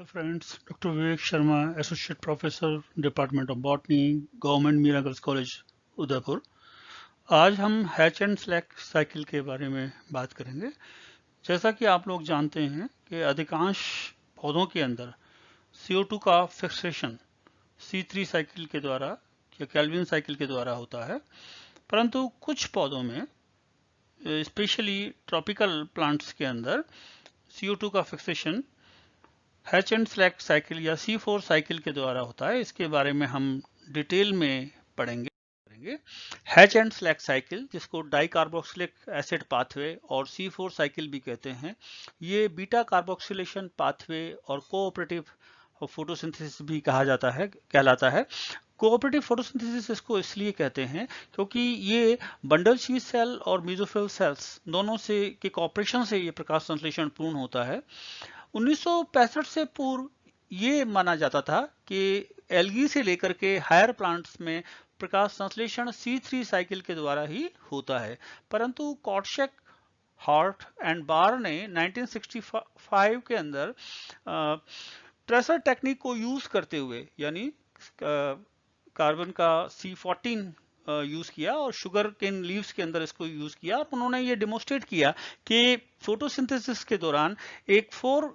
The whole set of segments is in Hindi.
Hello friends, doctor Vivek Sharma, associate professor, department of botany, government Meera girls college, Udaipur. आज हम हैच एंड स्लैक साइकिल के बारे में बात करेंगे। जैसा कि आप लोग जानते हैं कि अधिकांश पौधों के अंदर CO2 का फिक्सेशन C3 साइकिल के द्वारा या कैल्विन साइकिल के द्वारा होता है, परंतु कुछ पौधों में, स्पेशली ट्रॉपिकल प्लांट्स के अंदर, CO2 का fixation hatch and slack cycle या C4 साइकिल के द्वारा होता है। इसके बारे में हम डिटेल में पढ़ेंगे। हैच एंड स्लैक साइकिल, जिसको डाई कार्बोक्सिलिक एसिड पाथवे और C4 साइकिल भी कहते हैं, ये बीटा कार्बोक्सिलेशन पाथवे और कोऑपरेटिव फोटोसिंथेसिस भी कहलाता है। कोऑपरेटिव फोटोसिंथेसिस इसको इसलिए कहते हैं क्योंकि ये बंडल शीथ सेल और मेसोफिल सेल्स दोनों से के कॉपरेशन से ये प्रकाश संश्लेषण पूर्ण होता है। 1965 से पूर्व ये माना जाता था कि एल्गी से लेकर के हायर प्लांट्स में प्रकाश संश्लेषण C3 साइकिल के द्वारा ही होता है, परंतु कॉटशेक, हॉर्ट एंड बार ने 1965 के अंदर ट्रेसर टेक्निक को यूज करते हुए, यानी कार्बन का C14 यूज किया और शुगर केन लीव्स के अंदर इसको यूज किया, और उन्होंने ये डेमोस्ट्रेट किया कि फोटोसिंथेसिस के दौरान एक 4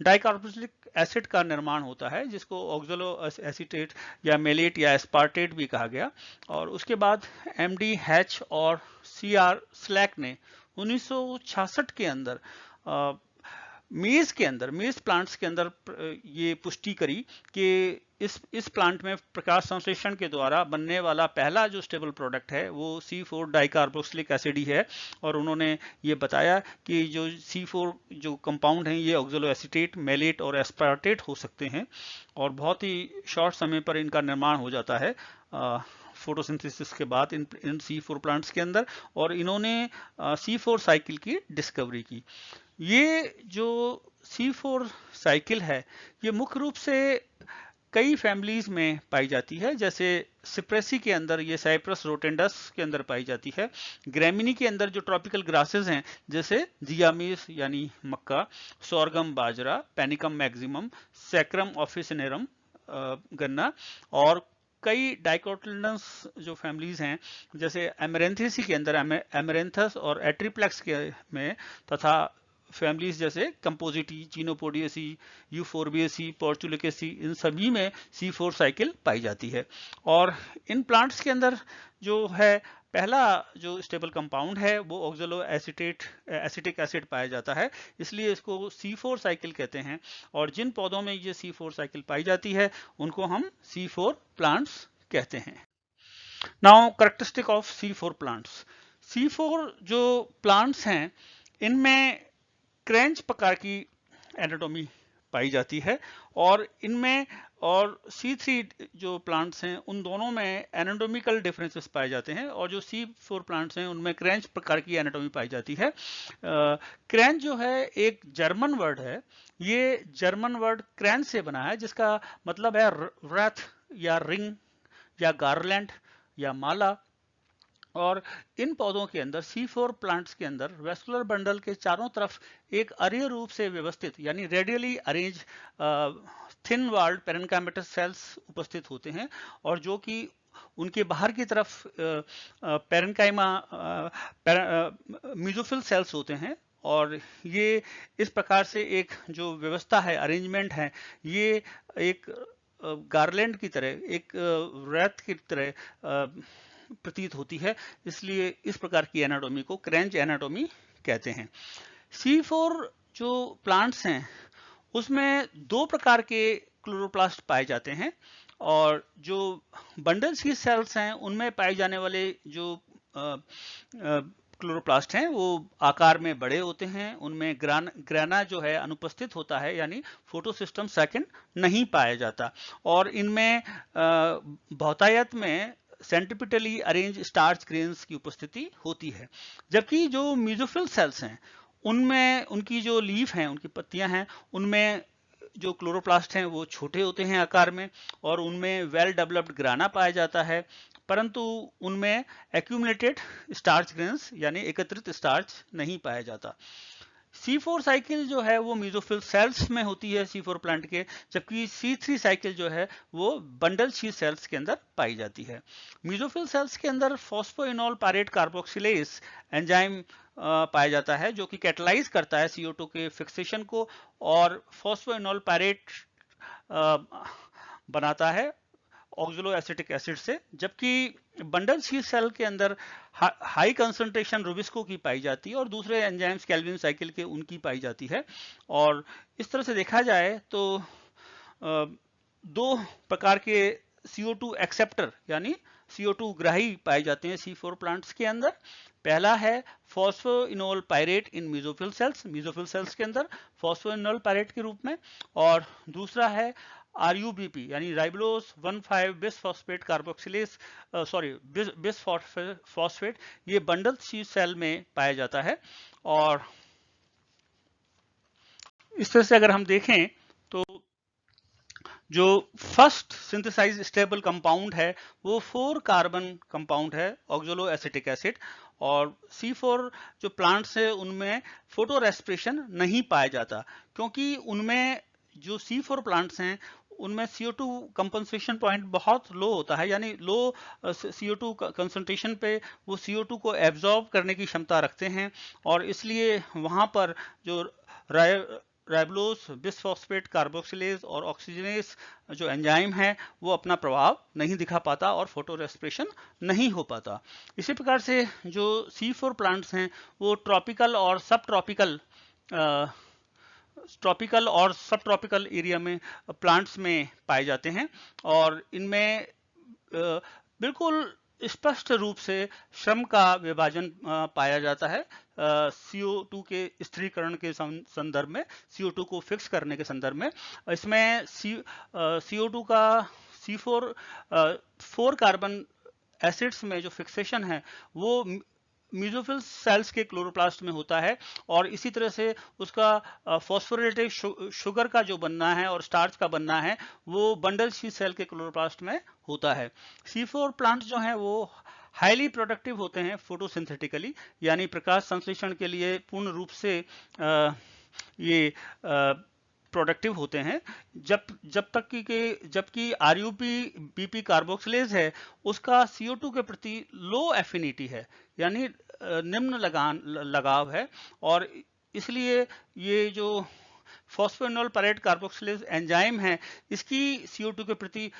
डाइकार्बोक्सिलिक एसिड का निर्माण होता है, जिसको ऑक्सलो एसीटेट या मेलेट या एस्पार्टेट भी कहा गया। और उसके बाद MD हैच और CR स्लैक ने 1966 के अंदर मेज प्लांट्स के अंदर ये पुष्टि करी कि इस प्लांट में प्रकाश संश्लेषण के द्वारा बनने वाला पहला जो स्टेबल प्रोडक्ट है वो C4 डाइकार्बोक्सिलिक एसिड ही है। और उन्होंने ये बताया कि जो C4 जो कंपाउंड हैं ये ऑक्सलो एसीटेट, मेलेट और एस्पार्टेट हो सकते हैं, और बहुत ही शॉर्ट समय पर इनका निर्माण हो जाता है फोटोसिंथेसिस के बाद इन C4 प्लांट्स के अंदर। और इन्होंने C4 साइकिल की डिस्कवरी की। ये जो C4 साइकिल है ये मुख्य रूप से कई फैमिलीज में पाई जाती है, जैसे सिप्रेसी के अंदर ये साइप्रस रोटेंडस के अंदर पाई जाती है। ग्रेमिनी के अंदर जो ट्रॉपिकल ग्रासेस हैं जैसे जियामीस यानी मक्का, सोरगम बाजरा, पेनिकम मैक्सिमम, सैक्रम ऑफिसिनेरम गन्ना, और कई डाइकोटिलेडन्स जो फैमिलीज हैं जैसे एमरेंथेसी के अंदर एमरेंथस और एट्रिप्लेक्स के में, तथा फैमिलीज जैसे कंपोजिटी, चिनोपोडियसी, यूफोर्बियसी, पोर्चुलिकेसी, इन सभी में C4 साइकिल पाई जाती है। और इन प्लांट्स के अंदर जो है पहला जो स्टेबल कंपाउंड है वो ऑक्सलो एसिटिक एसिड पाया जाता है, इसलिए इसको C4 साइकिल कहते हैं। और जिन पौधों में ये C4 साइकिल पाई जाती है उनको हम C4 प्लांट्स कहते हैं। Now characteristic of C4 plants. C4 जो प्लांट्स हैं इनमें क्रेंच प्रकार की एनाटॉमी पाई जाती है, और इनमें और C3 जो प्लांट्स हैं उन दोनों में एनाटॉमिकल डिफरेंसेस पाए जाते हैं, और जो C4 प्लांट्स हैं उनमें क्रेंच प्रकार की एनाटॉमी पाई जाती है। क्रेंच जो है एक जर्मन वर्ड है। ये जर्मन वर्ड क्रेंच से बना है, जिसका मतलब है रथ या रिंग या गार्लैंड या माला। और इन पौधों के अंदर C4 प्लांट्स के अंदर वेस्कुलर बंडल के चारों तरफ एक अरीय रूप से व्यवस्थित यानी radially arrange thin walled parenchymatous cells उपस्थित होते हैं, और जो कि उनके बाहर की तरफ पेरेन्काइमा मेसोफिल सेल्स होते हैं। और ये इस प्रकार से एक जो व्यवस्था है, अरेंजमेंट है, ये एक गार्लैंड की तरह, एक रैथ की तरह प्रतीत होती है, इसलिए इस प्रकार की एनाटॉमी को क्रेंच एनाटॉमी कहते हैं। C4 जो प्लांट्स हैं उसमें दो प्रकार के क्लोरोप्लास्ट पाए जाते हैं, और जो बंडल शीथ सेल्स हैं उनमें पाए जाने वाले जो क्लोरोप्लास्ट हैं वो आकार में बड़े होते हैं, उनमें ग्राना जो है अनुपस्थित होता है, यानी फोटोसिस्टम सेकंड नहीं पाया जाता। और इनमें बहुतायत में सेंट्रिपिटली अरेंज स्टार्च ग्रेन्स की उपस्थिति होती है। जबकि जो मेसोफिल सेल्स हैं उनमें उनकी जो लीफ हैं, उनकी पत्तियां हैं, उनमें जो क्लोरोप्लास्ट हैं वो छोटे होते हैं आकार में, और उनमें वेल डेवलप्ड ग्राना पाया जाता है, परंतु उनमें एक्यूमुलेटेड स्टार्च ग्रेन्स यानी एकत्रित स्टार्च नहीं पाया जाता। C4 साइकिल जो है वो मेसोफिल सेल्स में होती है C4 प्लांट के, जबकि C3 साइकिल जो है वो बंडल शीथ सेल्स के अंदर पाई जाती है। मेसोफिल सेल्स के अंदर फॉस्फोइनोल पायरेट कार्बोक्सिलेज एंजाइम पाया जाता है, जो कि कैटलाइज करता है CO2 के फिक्सेशन को और फॉस्फोइनोल पायरेट बनाता है ऑक्सलो एसिटिक एसिड से, जबकि बंडल शीथ सेल के अंदर हाई कंसंट्रेशन रुबिस्को की पाई जाती है और दूसरे एंजाइम्स कैल्विन साइकिल के उनकी पाई जाती है। और इस तरह से देखा जाए तो दो प्रकार के CO2 एक्सेप्टर यानी CO2 ग्राही पाए जाते हैं C4 प्लांट्स के अंदर। पहला है फॉस्फोइनोल पायरेट इन मेसोफिल सेल्स के अंदर फॉस्फोइनोल पायरेट के रूप में, और दूसरा है RUBP यानी राइबोलोज 1,5 बिसफॉस्फेट कार्बोक्सिलेज बिसफॉस्फेट, ये बंडल शीथ सेल में पाया जाता है। और इस तरह से अगर हम देखें तो जो फर्स्ट सिंथेसाइज स्टेबल कंपाउंड है वो 4 कार्बन कंपाउंड है ऑक्सलो एसिटिक एसिड, और C4 जो प्लांट्स है उनमें फोटो रेस्पिरेशन नहीं पाया जाता, क्योंकि उनमें जो C4 प्लांट्स हैं उनमें CO2 कंपनसेशन पॉइंट बहुत लो होता है, यानी लो CO2 कंसंट्रेशन पे वो CO2 को एब्जॉर्ब करने की क्षमता रखते हैं, और इसलिए वहां पर जो राइबोलोज बिसफॉस्फेट कार्बोक्सिलेज और ऑक्सीजनेस जो एंजाइम है वो अपना प्रभाव नहीं दिखा पाता और फोटो रेस्पिरेशन नहीं हो पाता। इसी प्रकार से जो C4 प्लांट्स हैं वो ट्रॉपिकल और सब ट्रॉपिकल एरिया में प्लांट्स में पाए जाते हैं, और इनमें बिल्कुल स्पष्ट रूप से श्रम का विभाजन पाया जाता है CO2 के स्थिरीकरण के संदर्भ में, CO2 को फिक्स करने के संदर्भ में। इसमें CO2 का C4 4 कार्बन एसिड्स में जो फिक्सेशन है वो मेसोफिल सेल्स के क्लोरोप्लास्ट में होता है, और इसी तरह से उसका फॉस्फोरेटेड शुगर का जो बनना है और स्टार्च का बनना है वो बंडल शीथ सेल के क्लोरोप्लास्ट में होता है। C4 प्लांट जो हैं वो हाईली प्रोडक्टिव होते हैं फोटोसिंथेटिकली, यानी प्रकाश संश्लेषण के लिए पूर्ण रूप से ये प्रोडक्टिव होते हैं, जबकि RUBP कार्बोक्सिलेज है उसका CO2 के प्रति लो एफिनिटी है, यानी निम्न लगाव है, और इसलिए ये जो फॉस्फोइनोल पायरेट कार्बोक्सिलेज एंजाइम है इसकी CO2 के प्रति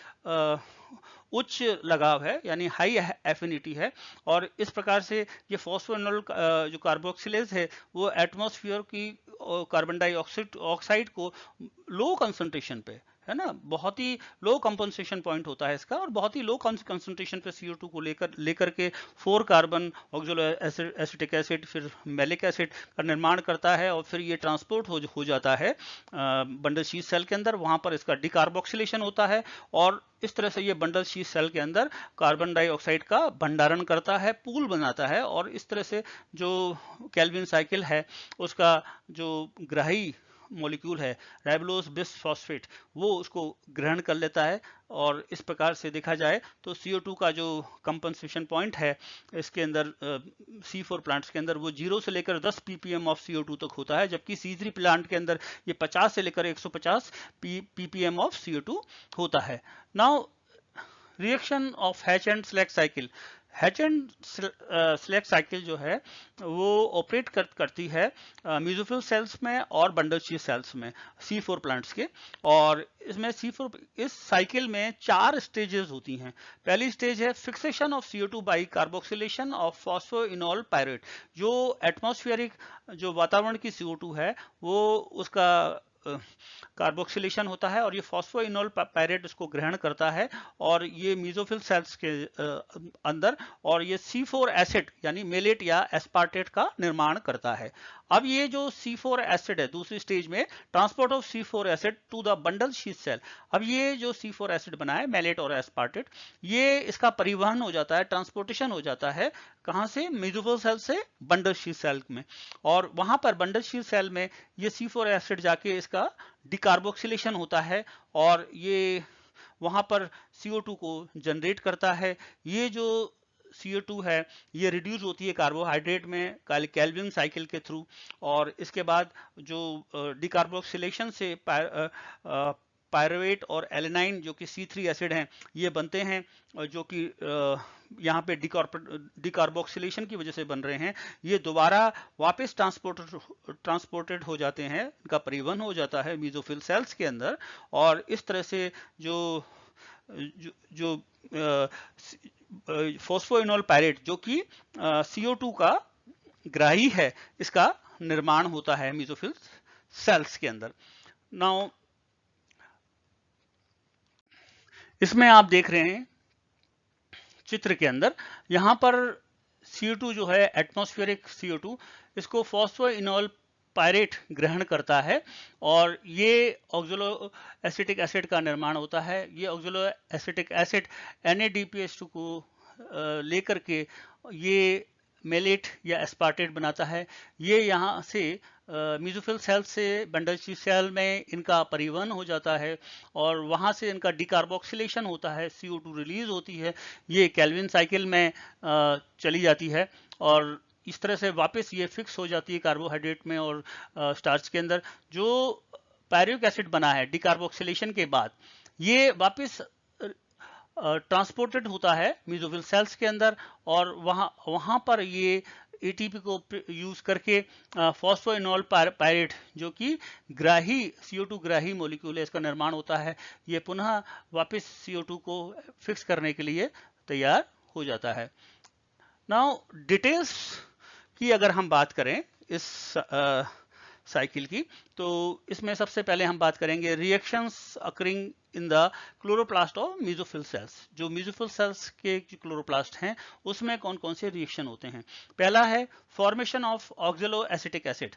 उच्च लगाव है, यानी हाई एफिनिटी है, और इस प्रकार से ये फॉस्फोइनोल जो कार्बोक्सिलेज है वो एटमॉस्फेयर की कार्बन डाइऑक्साइड को लो कंसंट्रेशन पे, है ना, बहुत ही लो कंपनसेशन पॉइंट होता है इसका, और बहुत ही लो कंसंट्रेशन पे CO2 को लेकर के 4 कार्बन ऑक्सलो एसिटिक एसिड फिर मैलिक एसिड का निर्माण करता है, और फिर ये ट्रांसपोर्ट हो जाता है बंडल शीथ सेल के अंदर, वहां पर इसका डिकार्बोक्सिलेशन होता है, और इस तरह से ये बंडल शीथ सेल के अंदर कार्बन डाइऑक्साइड का भंडारण करता है, पूल बनाता है, और इस तरह से जो कैल्विन साइकिल है उसका जो ग्राही मॉलिक्यूल है राइबोलोज बिसफॉस्फेट वो उसको ग्रहण कर लेता है, और इस प्रकार से देखा जाए तो CO2 का जो कंपनसेशन पॉइंट है इसके अंदर C4 प्लांट्स के अंदर वो 0 से लेकर 10 ppm ऑफ CO2 तक होता है, जबकि C3 प्लांट के अंदर ये 50 से लेकर 150 ppm ऑफ CO2 होता है। Now reaction of hatch and slack cycle. Hatch and slack cycle जो है वो ऑपरेट करती है मेसोफिल सेल्स में और बंडल शीथ सेल्स में C4 प्लांट्स के, और इसमें इस साइकिल में 4 स्टेजेस होती हैं। पहली स्टेज है fixation of CO2 by carboxylation of phosphoenol pirate, जो एटमॉस्फेरिक जो वातावरण की CO2 है वो उसका कार्बोक्सिलेशन होता है, और ये फॉस्फोइनोल पायरेट इसको ग्रहण करता है, और ये मेसोफिल सेल्स के अंदर, और ये C4 एसिड यानी मेलेट या एस्पार्टेट का निर्माण करता है। अब ये जो C4 एसिड है दूसरी स्टेज में transport of C4 acid to the bundle sheath cell, अब ये जो C4 एसिड बना है मेलेट और एस्पार्टेट, ये इसका परिवहन हो जाता है, ट्रांसपोर्टेशन हो जाता है, कहां से, मेसोफिल सेल से बंडल शीथ सेल में, और वहां पर बंडल शीथ सेल में ये C4 एसिड जाके इसका डिकार्बोक्सिलेशन होता है, और ये वहां पर CO2 को जनरेट करता है। ये जो CO2 है ये रिड्यूस होती है कार्बोहाइड्रेट में कैल्विन साइकिल के थ्रू, और इसके बाद जो डिकार्बोक्सिलेशन से पायरुवेट और एलेनाइन जो कि C3 एसिड हैं ये बनते हैं, जो कि यहाँ पे डिकार्बोक्सिलेशन की वजह से बन रहे हैं। ये दोबारा वापस ट्रांसपोर्टेड हो जाते हैं, इनका परिवहन हो जाता है मीजोफिल सेल्स के अंदर, और इस तरह से जो फॉस्फोइनोल पायरेट जो कि CO2 का ग्राही है, इसका निर्माण होता है मीजोफिल सेल्स के अंदर। नाउ इसमें आप देख रहे हैं चित्र के अंदर, यहां पर CO2 जो है एटमॉस्फेरिक CO2, इसको फॉस्फोइनोल पायरेट ग्रहण करता है और ये ऑक्सलो एसिटिक एसिड का निर्माण होता है। ये ऑक्सलो एसिटिक एसिड NADPH2 को लेकर के ये मेलेट या एस्पार्टेट बनाता है। ये यहाँ से मीजोफिल सेल से बंडल शीथ सेल में इनका परिवहन हो जाता है और वहाँ से इनका डिकार्बोक्सिलेशन होता है, CO2 रिलीज होती है, ये कैल्विन साइकिल में चली जाती है और इस तरह से वापस ये फिक्स हो जाती है कार्बोहाइड्रेट में और स्टार्च के अंदर। जो पायरुविक एसिड बना है डिकार्बोक्सिलेशन के बाद, ये वापस ट्रांसपोर्टेड होता है मीजोफिल सेल्स के अंदर और वहाँ पर ये ATP को यूज करके फॉस्फोइनोल पायरेट जो कि ग्राही CO2 ग्राही मॉलिक्यूल है, इसका निर्माण होता है। ये पुनः वापस CO2 को फिक्स करने के लिए तैयार हो जाता है। नाउ डिटेल्स की अगर हम बात करें इस साइकिल की, तो इसमें सबसे पहले हम बात करेंगे reactions occurring in the chloroplast of mesophyll cells. जो मीजोफिल सेल्स के क्लोरोप्लास्ट हैं उसमें कौन कौन से रिएक्शन होते हैं। पहला है formation of oxaloacetic acid.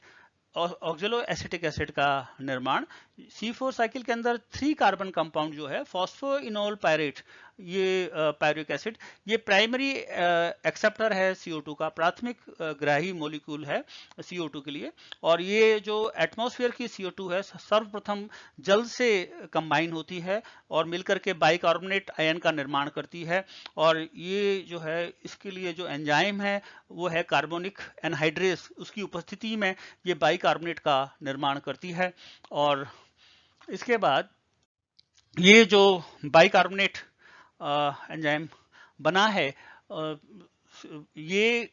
Oxaloacetic acid का निर्माण C4 साइकिल के अंदर 3 कार्बन कंपाउंड जो है फॉस्फोइनोल पायरेट, ये पायरुविक एसिड, ये प्राइमरी एक्सेप्टर है CO2 का, प्राथमिक ग्राही मॉलिक्यूल है CO2 के लिए। और ये जो एटमॉस्फेयर की CO2 है सर्वप्रथम जल से कंबाइन होती है और मिलकर के बाइकार्बोनेट आयन का निर्माण करती है। और ये जो है इसके लिए जो एंजाइम है वो है कार्बोनिक एनहाइड्रेस, उसकी उपस्थिति में ये बाइकार्बोनेट का निर्माण करती है। और इसके बाद ये जो बाइकार्बोनेट एंजाइम बना है ये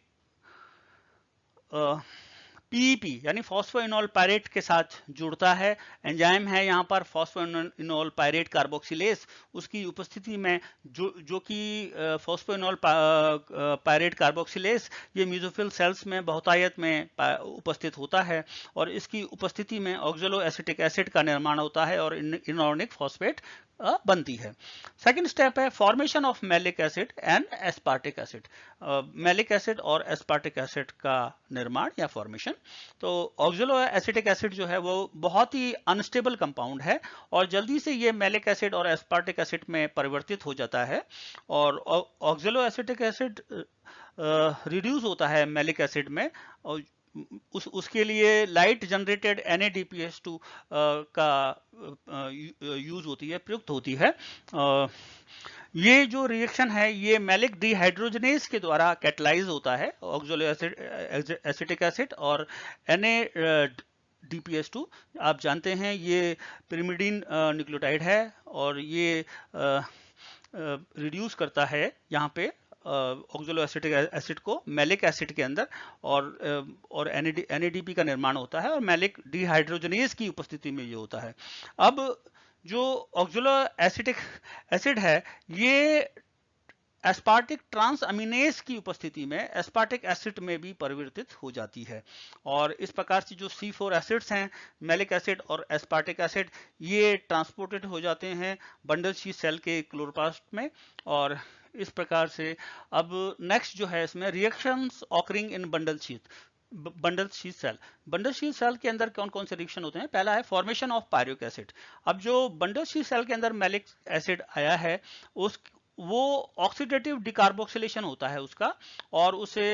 PEP यानी फॉस्फोइनोल पायरेट के साथ जुड़ता है। एंजाइम है यहाँ पर फॉस्फोइनोल पायरेट कार्बोक्सिलेज, उसकी उपस्थिति में जो कि फॉस्फोइनोल पायरेट कार्बोक्सिलेज ये मीजोफिल सेल्स में बहुतायत में उपस्थित होता है और इसकी उपस्थिति में ऑक्सलो एसिटिक एसिड का निर्माण होता है और इनऑर्गेनिक फॉस्फेट बनती है। सेकेंड स्टेप है formation of malic acid and aspartic acid. Malic acid और एस्पार्टिक एसिड का निर्माण या फॉर्मेशन। तो ऑक्सलो एसिटिक एसिड जो है वो बहुत ही अनस्टेबल कंपाउंड है और जल्दी से ये मैलिक एसिड और एस्पार्टिक एसिड में परिवर्तित हो जाता है और ऑक्सलो एसिटिक एसिड रिड्यूस होता है मैलिक एसिड में और उसके लिए लाइट जनरेटेड NADPH2 का यूज होती है, प्रयुक्त होती है। ये जो रिएक्शन है ये मैलिक डिहाइड्रोजनेज के द्वारा कैटलाइज होता है, ऑक्सलो एसिटिक एसिड और NADPH2। आप जानते हैं ये पिरिमिडीन न्यूक्लियोटाइड है और ये रिड्यूस करता है यहाँ पे ऑक्सलो एसिटिक एसिड को मैलिक एसिड के अंदर और NADP का निर्माण होता है और मैलिक डिहाइड्रोजनेज की उपस्थिति में ये होता है। अब जो ऑक्सलो एसिटिक एसिड है ये एस्पार्टिक ट्रांस अमीनेज की उपस्थिति में एस्पार्टिक एसिड में भी परिवर्तित हो जाती है और इस प्रकार से जो C4 एसिड्स हैं, मैलिक एसिड और एस्पार्टिक एसिड, ये ट्रांसपोर्टेड हो जाते हैं बंडल शीथ सेल के क्लोरोप्लास्ट में। और इस प्रकार से अब नेक्स्ट जो है इसमें reactions occurring in bundle sheath cell. Bundle sheath cell के अंदर कौन कौन से रिएक्शन होते हैं। पहला है फॉर्मेशन ऑफ पायरुविक एसिड। अब जो बंडल शीथ सेल के अंदर मैलिक एसिड आया है वो ऑक्सीडेटिव डिकार्बोक्सिलेशन होता है उसका और उसे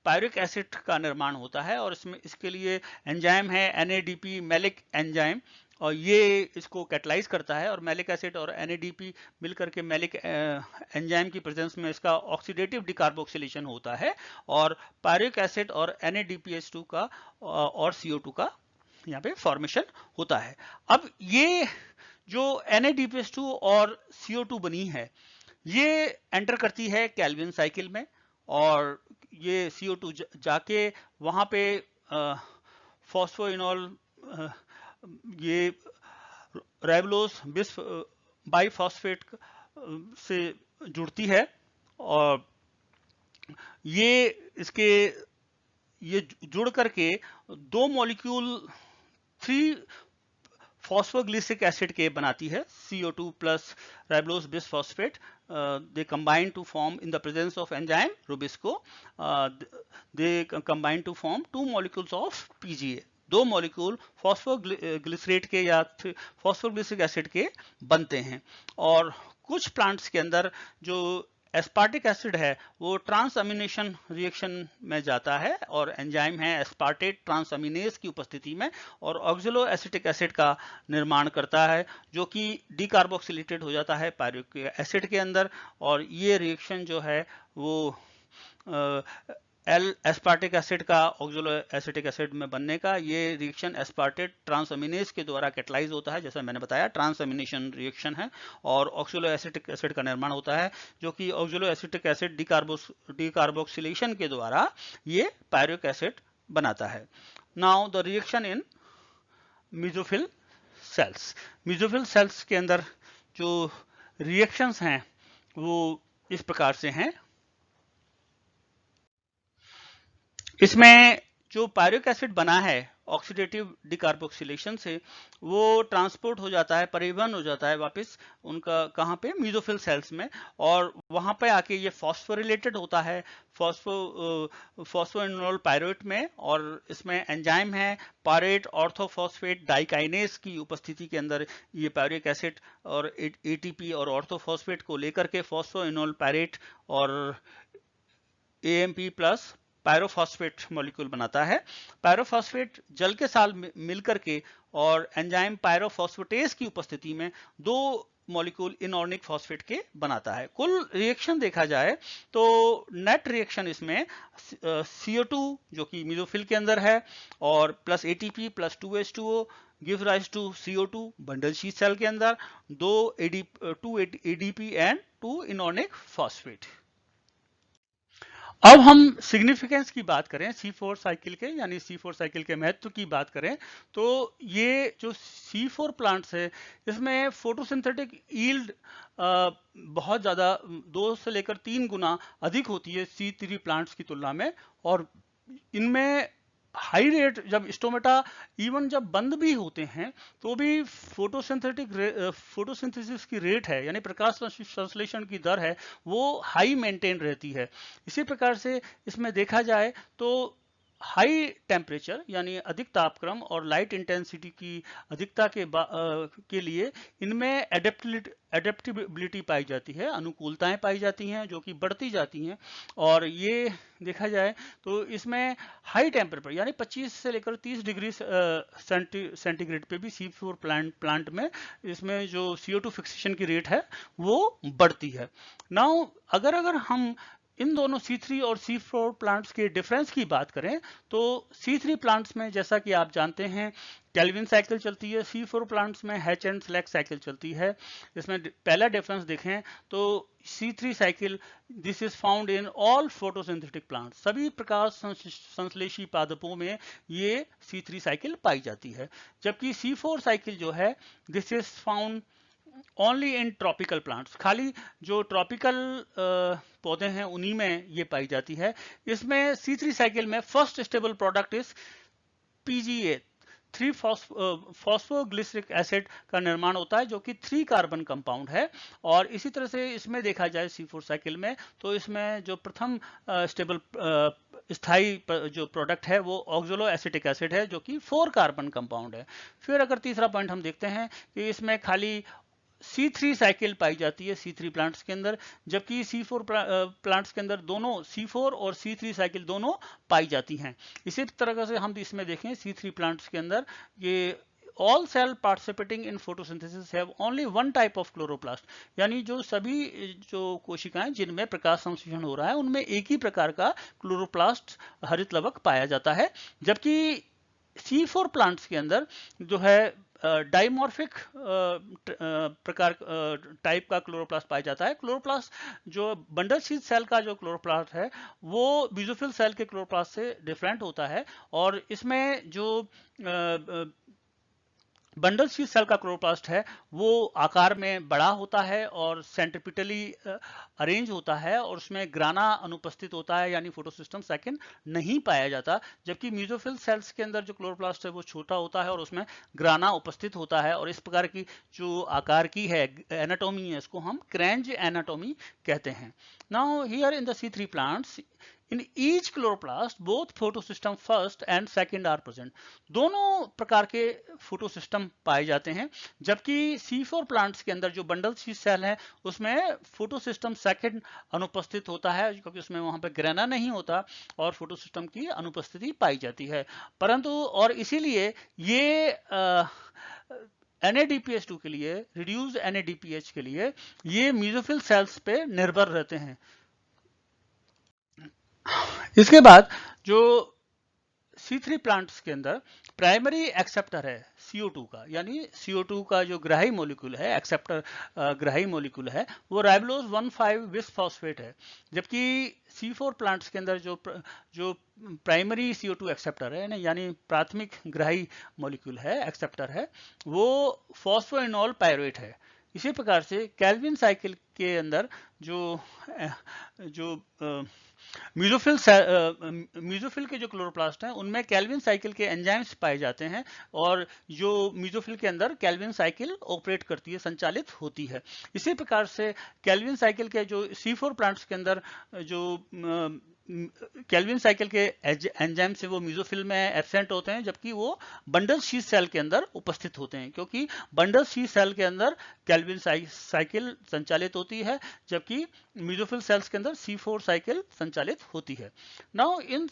पायरुविक एसिड का निर्माण होता है और इसके लिए एंजाइम है NADP मैलिक एंजाइम और ये इसको कैटलाइज करता है, और मैलिक एसिड और NADP मिलकर के मैलिक एंजाइम की प्रेजेंस में इसका ऑक्सीडेटिव डिकार्बोक्सिलेशन होता है, और पायरिक एसिड और NADPH2 का और CO2 का यहाँ पे फॉर्मेशन होता है। अब ये जो NADPH2 और CO2 बनी है, ये एंटर करती है कैल्विन साइकिल में, और ये CO2 जाके वहां पे फॉस्फोइनॉल ये राइबोलोज बिस बाइफॉस्फेट से जुड़ती है, और ये जुड़ करके दो मॉलिक्यूल 3 फॉस्फोग्लिसरिक एसिड के बनाती है, CO2 plus राइबोलोज bisphosphate. They combine to form, in the presence of enzyme Rubisco, they combine to form 2 molecules of PGA. 2 molecule phosphoglycerate के या फॉस्फोग्लिसरिक एसिड के बनते हैं। और कुछ प्लांट्स के अंदर जो एस्पार्टिक एसिड है वो ट्रांसअमीनेशन रिएक्शन में जाता है, और एंजाइम है एस्पार्टेट ट्रांसअमीनेज की उपस्थिति में, और ऑक्सिलो एसिटिक एसिड का निर्माण करता है, जो कि डीकार्बोक्सिलेटेड हो जाता है पायरिक एसिड के अंदर। और ये रिएक्शन जो है वो एस्पार्टिक एसिड का ऑक्सिलो एसिटिक एसिड में बनने का, ये रिएक्शन एस्पार्टेट ट्रांसअमीनेज के द्वारा कैटलाइज होता है, जैसा मैंने बताया ट्रांसअमीनेशन रिएक्शन है, और ऑक्सिलो एसिटिक एसिड का निर्माण होता है, जो कि ऑक्सिलो एसिटिक एसिड डीकार्बोक्सिलेशन के द्वारा ये पायरिक एसिड बनाता है। Now the reaction in mesophyll cells. Mesophyll cells के अंदर जो रिएक्शंस हैं वो इस प्रकार से हैं। इसमें जो पायरिक एसिड बना है ऑक्सीडेटिव डिकार्बोक्सिलेशन से, वो ट्रांसपोर्ट हो जाता है, परिवहन हो जाता है वापस उनका कहाँ पे, मेसोफिल सेल्स में, और वहाँ पे आके ये फॉस्फोरिलेटेड होता है फॉस्फोइनोल पायरेट में, और इसमें एंजाइम है पायरेट ऑर्थोफॉस्फेट डाइकाइनेज की उपस्थिति के अंदर ये पायरिक एसिड और ATP और ऑर्थोफॉस्फेट को लेकर के फॉस्फोइनोल पायरेट और AMP प्लस पायरोफॉस्फेट मॉलिक्यूल बनाता है। पायरोफॉस्फेट जल के साथ मिलकर के और एंजाइम पायरोफॉस्फेटेज की उपस्थिति में 2 मॉलिक्यूल इनऑर्गेनिक फॉस्फेट के बनाता है। कुल रिएक्शन देखा जाए तो नेट रिएक्शन इसमें CO2 जो कि मेसोफिल के अंदर है और plus ATP plus 2H2O give rise to CO2 bundle sheet cell के अंदर, 2 ADP एंड 2 इनऑर्गेनिक फॉस्फेट। अब हम सिग्निफिकेंस की बात करें C4 साइकिल के, यानी C4 साइकिल के महत्व की बात करें, तो ये जो C4 प्लांट्स है इसमें फोटोसिंथेटिक यील्ड बहुत ज़्यादा 2 से लेकर 3 गुना अधिक होती है C3 प्लांट्स की तुलना में, और इनमें हाई रेट, जब स्टोमेटा इवन जब बंद भी होते हैं तो भी फोटोसिंथेसिस की रेट है, यानी प्रकाश संश्लेषण की दर है, वो हाई मेंटेन रहती है। इसी प्रकार से इसमें देखा जाए तो हाई टेम्परेचर यानी अधिक तापक्रम और लाइट इंटेंसिटी की अधिकता के लिए इनमें एडेप्टिबिलिटी पाई जाती है, अनुकूलताएं पाई जाती हैं जो कि बढ़ती जाती हैं। और ये देखा जाए तो इसमें हाई टेम्परेचर यानी 25 से लेकर 30 डिग्री सेंटीग्रेड पे भी C4 प्लांट में इसमें जो CO2 फिक्सेशन की रेट है वो बढ़ती है। नाउ अगर हम इन दोनों C3 और C4 प्लांट्स के डिफरेंस की बात करें तो C3 प्लांट्स में जैसा कि आप जानते हैं कैल्विन साइकिल चलती है, C4 प्लांट्स में हैच एंड स्लैक साइकिल चलती है। इसमें पहला डिफरेंस देखें तो C3 cycle this is found in all photosynthetic plants, सभी प्रकाश संश्लेषी पादपों में ये C3 साइकिल पाई जाती है, जबकि C4 साइकिल जो है this is found only in tropical plants, खाली जो ट्रॉपिकल पौधे हैं उन्हीं में ये पाई जाती है। इसमें C3 साइकिल में first stable product is PGA 3 phosphoglyceric acid का निर्माण होता है जो कि 3 कार्बन कंपाउंड है। और इसी तरह से इसमें देखा जाए C4 साइकिल में तो इसमें जो प्रथम स्टेबल स्थायी जो प्रोडक्ट है वो ऑक्सोलो एसिटिक एसिड है जो कि 4 कार्बन कंपाउंड है। फिर अगर तीसरा पॉइंट हम देखते हैं कि इसमें खाली C3 साइकिल पाई जाती है C3 प्लांट्स के अंदर, जबकि C4 प्लांट्स के अंदर दोनों C4 और C3 साइकिल दोनों पाई जाती हैं। इसी तरह से हम इसमें देखें C3 प्लांट्स के अंदर ये all cell participating in photosynthesis have only one type of chloroplast, यानी जो सभी जो कोशिकाएं जिनमें प्रकाश संश्लेषण हो रहा है उनमें एक ही प्रकार का क्लोरोप्लास्ट हरित लवक पाया जाता है, जबकि C4 प्लांट्स के अंदर जो है डाइमॉर्फिक प्रकार टाइप का क्लोरोप्लास्ट पाया जाता है। क्लोरोप्लास्ट जो बंडल शीथ सेल का जो क्लोरोप्लास्ट है वो बेसोफिल सेल के क्लोरोप्लास्ट से डिफरेंट होता है, और इसमें जो बंडल शीथ सेल का क्लोरोप्लास्ट है वो आकार में बड़ा होता है और सेंट्रिपिटली अरेंज होता है, और उसमें ग्राना अनुपस्थित होता है, यानी फोटोसिस्टम सेकंड नहीं पाया जाता, जबकि म्यूजोफिल सेल्स के अंदर जो क्लोरोप्लास्ट है वो छोटा होता है और उसमें ग्राना उपस्थित होता है। और इस प्रकार की जो आकार की है एनाटॉमी है, इसको हम क्रेंज एनाटॉमी कहते हैं। Now here in the C3 plants, in each chloroplast both photosystem first and second are present। दोनों प्रकार के फोटोसिस्टम पाए जाते हैं, जबकि C4 प्लांट्स के अंदर जो बंडल शीथ सेल है उसमें फोटोसिस्टम सेकंड अनुपस्थित होता है, क्योंकि उसमें वहां पे ग्रेना नहीं होता और फोटोसिस्टम की अनुपस्थिति पाई जाती है। परंतु और इसीलिए ये NADPH2 के लिए, रिड्यूस्ड NADPH के लिए ये म्यूजोफिल सेल्स पे निर्भर रहते हैं। इसके बाद जो C3 प्लांट्स के अंदर प्राइमरी एक्सेप्टर है CO2 का, यानी CO2 का जो ग्राही मॉलिक्यूल है, एक्सेप्टर ग्राही मॉलिक्यूल है, वो राइबोलोज 1,5 बिसफॉस्फेट है, जबकि C4 प्लांट्स के अंदर जो प्राइमरी CO2 एक्सेप्टर है, यानी प्राथमिक ग्राही मॉलिक्यूल है, एक्सेप्टर है, वो फॉस्फोइनोल पायरुवेट है। इसी प्रकार से कैल्विन साइकिल के अंदर जो म्यूजोफिल के जो क्लोरोप्लास्ट हैं उनमें कैल्विन साइकिल के एंजाइम्स पाए जाते हैं, और जो म्यूजोफिल के अंदर कैल्विन साइकिल ऑपरेट करती है, संचालित होती है। इसी प्रकार से कैल्विन साइकिल के जो C4 प्लांट्स के अंदर जो कैल्विन साइकिल के एंजाइम से वो म्यूजोफिल में एब्सेंट होते हैं, जबकि वो बंडल शीथ सेल के अंदर उपस्थित होते हैं, क्योंकि बंडल शीथ सेल के अंदर कैल्विन साइकिल संचालित होती है, जबकि म्यूजोफिल सेल्स के अंदर C4 साइकिल संचालित होती है। Now in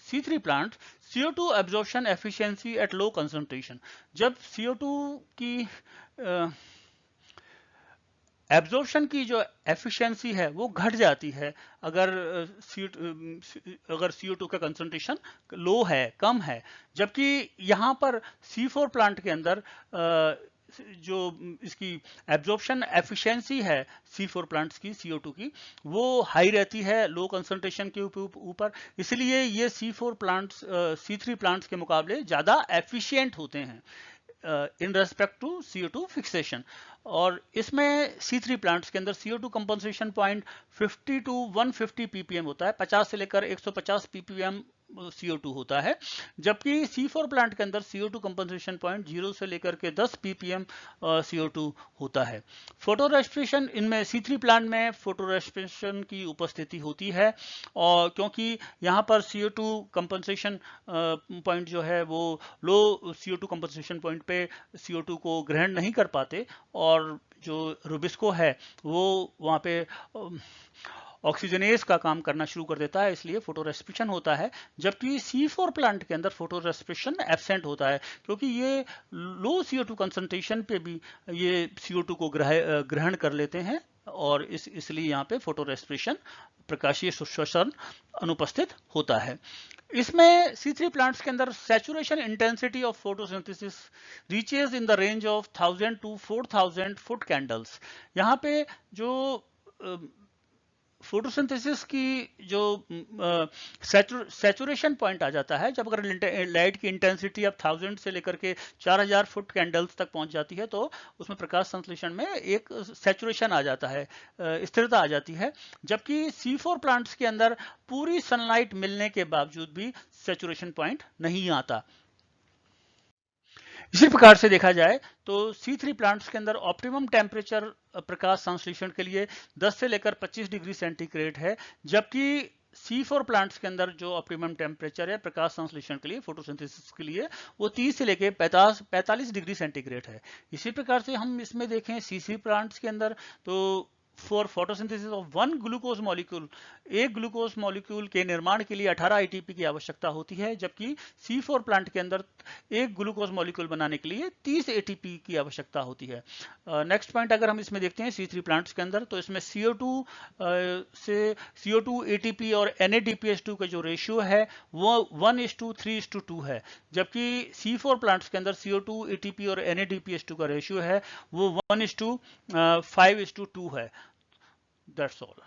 C3 plant CO2 absorption efficiency at low concentration, जब CO2 की एब्जॉर्प्शन की जो एफिशिएंसी है वो घट जाती है अगर CO2 का कंसंट्रेशन लो है, कम है, जबकि यहाँ पर C4 प्लांट के अंदर जो इसकी एब्जॉर्प्शन एफिशिएंसी है C4 प्लांट्स की CO2 की, वो हाई रहती है लो कंसंट्रेशन के ऊपर, इसलिए ये C4 प्लांट्स C3 प्लांट्स के मुकाबले ज़्यादा एफिशिएंट होते हैं in respect to CO2 fixation. और इसमें C3 प्लांट्स के अंदर CO2 compensation point 50 to 150 ppm होता है, 50 से लेकर 150 ppm CO2 होता है, जबकि C4 प्लांट के अंदर CO2 कंपनसेशन पॉइंट 0 से लेकर के 10 ppm CO2 होता है। फोटो रेस्पिरेशन, इनमें C3 प्लांट में फोटो रेस्पिरेशन की उपस्थिति होती है, और क्योंकि यहाँ पर CO2 कंपनसेशन पॉइंट जो है वो लो CO2 कंपनसेशन पॉइंट पे CO2 को ग्रहण नहीं कर पाते, और जो रुबिस्को है वो वहाँ पे ऑक्सीजनेज का काम करना शुरू कर देता है, इसलिए फोटो रेस्पिरेशन होता है, जबकि C4 प्लांट के अंदर फोटो रेस्पिरेशन एब्सेंट होता है, क्योंकि ये लो CO2 कंसंट्रेशन पे भी ये CO2 को ग्रहण कर लेते हैं, और इसलिए यहाँ पे फोटो रेस्पिरेशन, प्रकाशीय श्वसन अनुपस्थित होता है। इसमें C3 प्लांट्स के अंदर saturation intensity of photosynthesis reaches in the range of 1000 to 4000 foot candles. यहाँ पे जो फोटोसिंथेसिस की जो सैचुरेशन पॉइंट आ जाता है, जब अगर लाइट की इंटेंसिटी अब 1000 से लेकर के 4000 फुट कैंडल्स तक पहुंच जाती है, तो उसमें प्रकाश संश्लेषण में एक सैचुरेशन आ जाता है, स्थिरता आ जाती है, जबकि C4 प्लांट्स के अंदर पूरी सनलाइट मिलने के बावजूद भी सैचुरेशन पॉइंट नहीं आता। इसी प्रकार से देखा जाए तो C3 प्लांट्स के अंदर ऑप्टिमम टेम्परेचर प्रकाश संश्लेषण के लिए 10 से लेकर 25 डिग्री सेंटीग्रेड है, जबकि C4 प्लांट्स के अंदर जो ऑप्टिमम टेम्परेचर है प्रकाश संश्लेषण के लिए, फोटोसिंथेसिस के लिए, वो 30 से लेकर 45 डिग्री सेंटीग्रेड है। इसी प्रकार से हम इसमें देखें C3 प्लांट्स के अंदर तो for photosynthesis of one glucose molecule, एक ग्लूकोज मॉलिक्यूल के निर्माण के लिए 18 एटीपी की आवश्यकता होती है, जबकि C4 प्लांट के अंदर एक ग्लूकोज मॉलिक्यूल बनाने के लिए 30 एटीपी की आवश्यकता होती है। नेक्स्ट पॉइंट अगर हम इसमें देखते हैं C3 प्लांट्स के अंदर, तो इसमें CO2 एटीपी और NADPH2 का जो रेशियो है वो 1:3:2 है, जबकि C4 प्लांट्स के अंदर CO2 एटीपी और NADPH2 का रेशियो है वो 1:5:2 है। That's all.